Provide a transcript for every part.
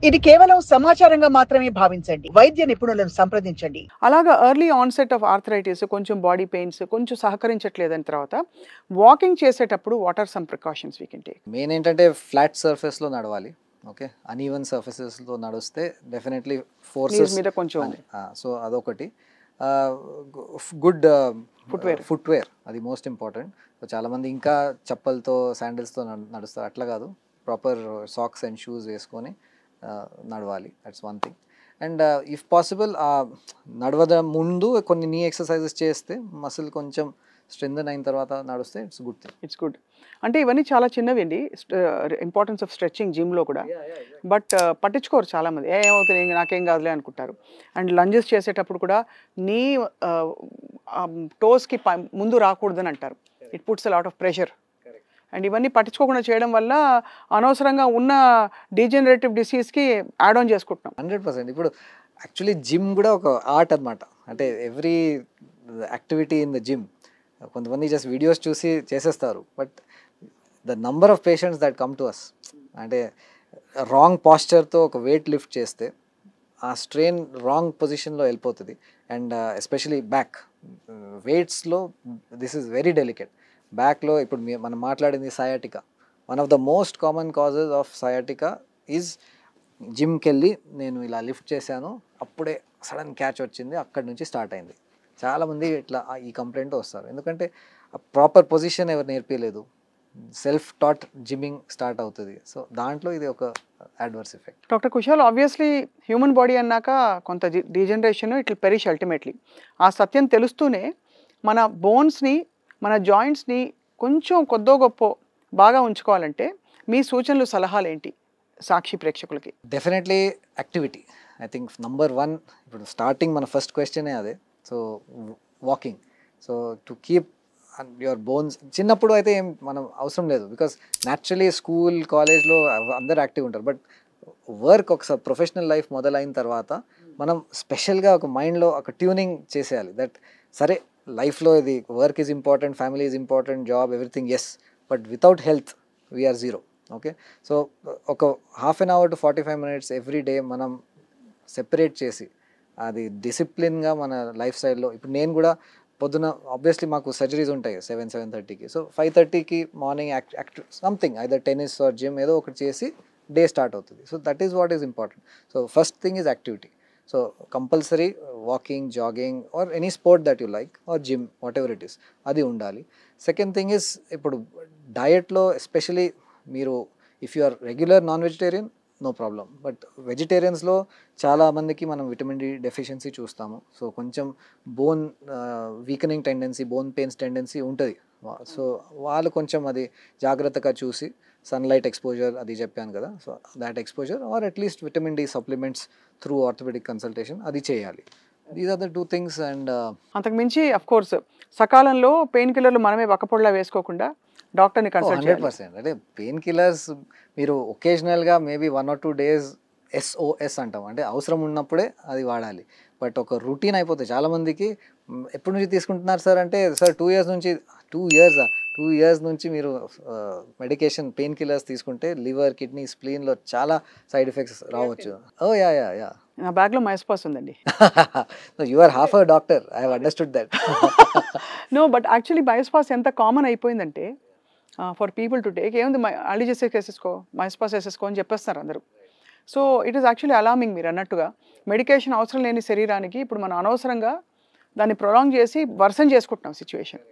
ఇది కేవలం సమాచారంగా మాత్రమే భావించండి. వైద్య నిపుణులను సంప్రదించండి. అలాగా ఎర్లీ ఆన్సెట్ ఆఫ్ ఆర్థరైటిస్, కొంచెం బాడీ పెయిన్స్, కొంచెం సహకరించట్లేదని తర్వాత వాకింగ్ చేసేటప్పుడు what are some precautions we can take? Main ఏంటంటే ఫ్లాట్ సర్ఫేస్లో నడవాలి. ఓకే, అన్ఈవెన్ సర్ఫేసెస్లో నడిస్తే డెఫినెట్లీ నీస్ ఫోర్సెస్ మీద కొంచెం సో అదొకటి. గుడ్ ఫుట్వేర్ అది మోస్ట్ ఇంపార్టెంట్. సో చాలామంది ఇంకా చెప్పలతో శాండిల్స్తో నడుస్తారు, అట్లా కాదు, ప్రాపర్ సాక్స్ అండ్ షూస్ వేసుకొని నడవాలి. That's one thing. And if possible నడవడం ముందు కొన్ని నీ ఎక్సర్సైజెస్ చేస్తే మసిల్ కొంచెం స్ట్రెంథన్ అయిన తర్వాత నడిస్తే it's good thing. It's good. అంటే ఇవన్నీ చాలా చిన్నవి అండి, ఇంపార్టెన్స్ ఆఫ్ స్ట్రెచ్చింగ్ జిమ్లో కూడా. బట్ పట్టించుకోరు చాలామంది, ఏమవుతుంది నాకేం కాదులే అనుకుంటారు. అండ్ లంజెస్ చేసేటప్పుడు కూడా నీ టోస్కి ముందు రాకూడదని అంటారు. It puts a lot of pressure. And ఇవన్నీ పట్టించుకోకుండా చేయడం వల్ల అనవసరంగా ఉన్న డీజనరేటివ్ డిసీజ్కి యాడ్ ఆన్ చేసుకుంటున్నాం. 100%. ఇప్పుడు యాక్చువల్లీ జిమ్ కూడా ఒక ఆర్ట్ అనమాట. అంటే every activity in the gym, కొంతమంది జస్ట్ వీడియోస్ చూసి చేసేస్తారు, but the number of patients that come to us, అంటే రాంగ్ పాస్చర్తో ఒక వెయిట్ లిఫ్ట్ చేస్తే ఆ స్ట్రెయిన్ రాంగ్ పొజిషన్లో వెళ్ళిపోతుంది. అండ్ ఎస్పెషలీ బ్యాక్ వెయిట్స్లో దిస్ ఈజ్ వెరీ డెలికేట్. బ్యాక్లో ఇప్పుడు మనం మాట్లాడింది sciatica. One of the most common causes of sciatica is జిమ్కి వెళ్ళి నేను ఇలా లిఫ్ట్ చేశాను, అప్పుడే సడన్ క్యాచ్ వచ్చింది, అక్కడి నుంచి స్టార్ట్ అయింది. చాలామంది ఇట్లా ఈ కంప్లైంట్ వస్తారు, ఎందుకంటే ప్రాపర్ పొజిషన్ ఎవరు నేర్పించలేదు, సెల్ఫ్ టాట్ జిమ్మింగ్ స్టార్ట్ అవుతుంది. సో దాంట్లో ఇది ఒక adverse effect. Doctor Kushal, obviously human body అన్నాక కొంత degeneration it will perish ultimately. ఆ సత్యం తెలుస్తూనే మన బోన్స్ని, మన జాయింట్స్ని కొంచెం కొద్దో గొప్ప బాగా ఉంచుకోవాలంటే మీ సూచనలు, సలహాలు ఏంటి సాక్షి ప్రేక్షకులకి? Definitely activity. I think number 1 ఇప్పుడు స్టార్టింగ్ మన ఫస్ట్ క్వశ్చనే అదే. So walking, so to keep your bones. చిన్నప్పుడు అయితే ఏం మనం అవసరం లేదు, బికాస్ న్యాచురలీ స్కూల్ కాలేజ్లో అందరు యాక్టివ్ ఉంటారు. బట్ వర్క్ ఒకసారి ప్రొఫెషనల్ లైఫ్ మొదలైన తర్వాత మనం స్పెషల్గా ఒక మైండ్లో ఒక ట్యూనింగ్ చేసేయాలి దట్ సరే లైఫ్లో ఇది work is important, family is important, job everything is, but without health we are zero. Okay, so ఒక half an hour to 45 minutes every day మనం సెపరేట్ చేసి అది డిసిప్లిన్గా మన లైఫ్ స్టైల్లో. ఇప్పుడు నేను కూడా పొద్దున ఆబ్వియస్లీ మాకు సర్జరీస్ ఉంటాయి 7-7:30కి. సో 5:30కి morning active something either tennis or gym ఏదో ఒకటి చేసి డే స్టార్ట్ అవుతుంది. So that is what is important. So first thing is activity. So compulsory walking, jogging or any sport that you like or gym whatever it is, అది ఉండాలి. Second thing is ఇప్పుడు డయట్లో especially మీరు if you are regular non vegetarian no problem, but వెజిటేరియన్స్లో చాలామందికి మనం vitamin D deficiency చూస్తాము. So కొంచెం bone weakening tendency, bone pains tendency ఉంటుంది. సో వాళ్ళు కొంచెం అది జాగ్రత్తగా చూసి సన్లైట్ ఎక్స్పోజర్ అది చెప్పాను కదా, so that exposure or at least vitamin D supplements through orthopaedic consultation అది చేయాలి. These are the 2 things. And అంతకుమించి అఫ్ కోర్స్ సకాలంలో పెయిన్ కిల్లర్లు మనమే వక్కపొడిలా వేసుకోకుండా డాక్టర్ని కన్సల్ట్ చేయాలి. 100%. అంటే పెయిన్ కిల్లర్స్ మీరు ఒకేజనల్గా మేబీ 1 or 2 days SOS అంటాం, అంటే అవసరం ఉన్నప్పుడే అది వాడాలి. బట్ ఒక రొటీన్ అయిపోతుంది చాలామందికి. ఎప్పటి నుంచి తీసుకుంటున్నారు సార్ అంటే, సార్ 2 years నుంచి. 2 years నుంచి మీరు మెడికేషన్ పెయిన్ కిల్లర్స్ తీసుకుంటే లివర్, కిడ్నీ, స్ప్లీన్లో చాలా సైడ్ ఎఫెక్ట్స్ రావచ్చు. ఓ యా యా యా నా బ్యాగ్లో మైస్పాస్ ఉందండి. You are half a doctor, I have understood that. No, but actually మైస్పాస్ ఎంత కామన్ అయిపోయిందంటే ఫర్ పీపుల్ టు టేక్, ఏముంది అలిజెసిక్ వేసేసుకో, మైస్పాస్ వేసేసుకో అని చెప్పేస్తున్నారు అందరూ. So it is actually alarming. మీరు అన్నట్టుగా మెడికేషన్ అవసరం లేని శరీరానికి ఇప్పుడు మనం అనవసరంగా దాన్ని ప్రొలాంగ్ చేసి వర్సన్ చేసుకుంటున్నాం situation.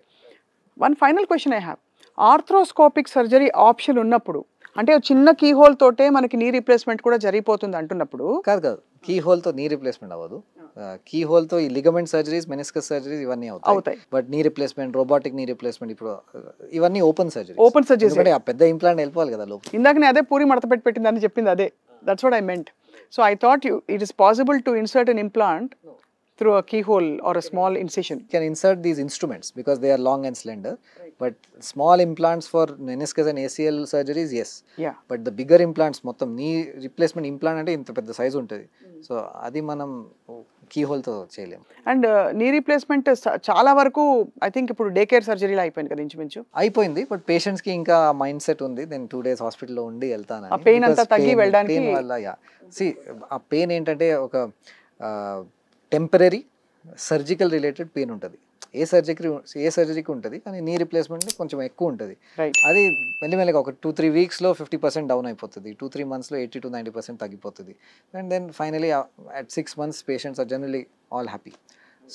One final question I have. Arthroscopic surgery option ఉన్నప్పుడు, అంటే చిన్న కీ హోల్ తోటే మనకి నీ రీప్లేస్మెంట్ కూడా జరిగిపోతుంది అంటున్నప్పుడు, కాదు కీ హోల్తో నీ రీప్లేస్మెంట్ అవ్వదు. కీ హోల్తో ఈ లిగమెంట్ సర్జరీస్, మెనిస్కస్ సర్జరీస్ ఇవన్నీ అవుతాయి. But knee replacement, robotic knee replacement ఇప్పుడు ఇవన్నీ ఓపెన్ సర్జరీ. ఓపెన్ సర్జరీ ఆ పెద్ద ఇంప్లాంట్ వెళ్ళిపోవాలి కదా లోపల. ఇందాక నేను అదే పూరి మడత పెట్టిందని చెప్పింది అదే. That's what I meant. So I thought it is possible to insert an implant through a keyhole or a small incision. You can insert these instruments because they are long and slender. But small implants for meniscus and ACL surgeries, yes. Yeah. But the bigger implants, మొత్తం knee replacement implant అంటే ఇంత పెద్ద size ఉంటుంది. So అది మనం key హోల్తో చేయలేము. And knee replacement చాలా వరకు ఐ థింక్ ఇప్పుడు డే కేర్ సర్జరీలో అయిపోయింది కదా ఇంచుమించు. అయిపోయింది, బట్ పేషెంట్స్కి ఇంకా మైండ్ సెట్ ఉంది నేను 2 days హాస్పిటల్లో ఉండి వెళ్తాను. ఆ పెయిన్ అంతా తగ్గి వెళ్ళడానికి పెయిన్ వల్ల ఆ పెయిన్ ఏంటంటే ఒక టెంపరీ సర్జికల్ రిలేటెడ్ పెయిన్ ఉంటుంది. ఏ సర్జరీకి ఉంటుంది, కానీ నీ రీప్లేస్మెంట్ కొంచెం ఎక్కువ ఉంటుంది. రైట్. అది మెల్లిమెల్లిగా ఒక 2-3 weeksలో 50% డౌన్ అయిపోతుంది, 2-3 monthsలో 80-90% తగ్గిపోతుంది. And then finally at 6 months patients are generally all happy.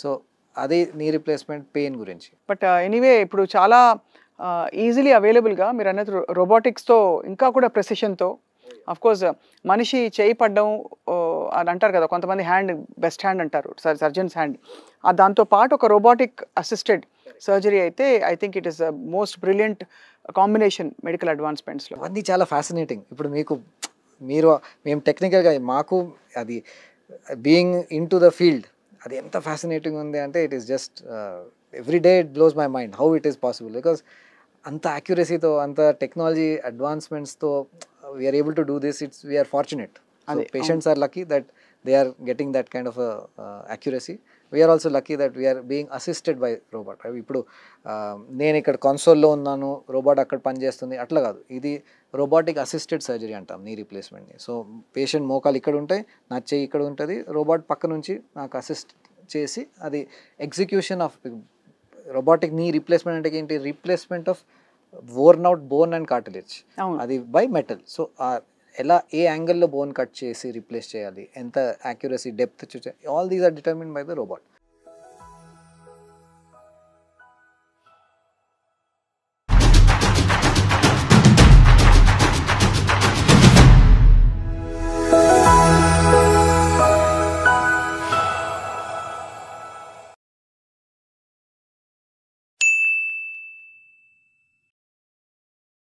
So అదే నీ రీప్లేస్మెంట్ పెయిన్ గురించి. బట్ ఎనీవే ఇప్పుడు చాలా ఈజీలీ అవైలబుల్గా మీరు అన్నది రోబోటిక్స్తో ఇంకా కూడా ప్రెసిషన్తో కోర్స్ మనిషి చేయి పడ్డం అని అంటారు కదా, కొంతమంది హ్యాండ్ బెస్ట్ హ్యాండ్ అంటారు, సర్జన్స్ హ్యాండ్. దాంతో పాటు ఒక రోబోటిక్ అసిస్టెడ్ సర్జరీ అయితే I think it is most brilliant combination medical అడ్వాన్స్మెంట్స్లో. అవన్నీ చాలా ఫ్యాసినేటింగ్. ఇప్పుడు మేము టెక్నికల్గా మాకు అది being into the field అది ఎంత ఫ్యాసినేటింగ్ ఉంది అంటే it is just every day it blows my mind how it is possible. Because అంత యాక్యురసీతో అంత టెక్నాలజీ అడ్వాన్స్మెంట్స్తో we are able to do this. We are fortunate. Patients are lucky that they are getting that kind of accuracy. We are also lucky that we are being assisted by robot. ఇప్పుడు నేను ఇక్కడ కన్సోల్లో ఉన్నాను, robot అక్కడ పనిచేస్తుంది అట్లా కాదు, ఇది రోబోటిక్ అసిస్టెడ్ సర్జరీ అంటాం నీ రీప్లేస్మెంట్ని. సో పేషెంట్ మోకాలు ఇక్కడ ఉంటాయి, నా చెయ్యి ఇక్కడ ఉంటుంది, రోబోట్ పక్క నుంచి నాకు అసిస్ట్ చేసి అది execution of robotic knee replacement అంటే ఏంటి, replacement of worn out bone and cartilage. అది బై మెటల్. సో ఎలా ఏ యాంగిల్లో బోన్ కట్ చేసి రీప్లేస్ చేయాలి, ఎంత accuracy, depth, all these are determined by the robot.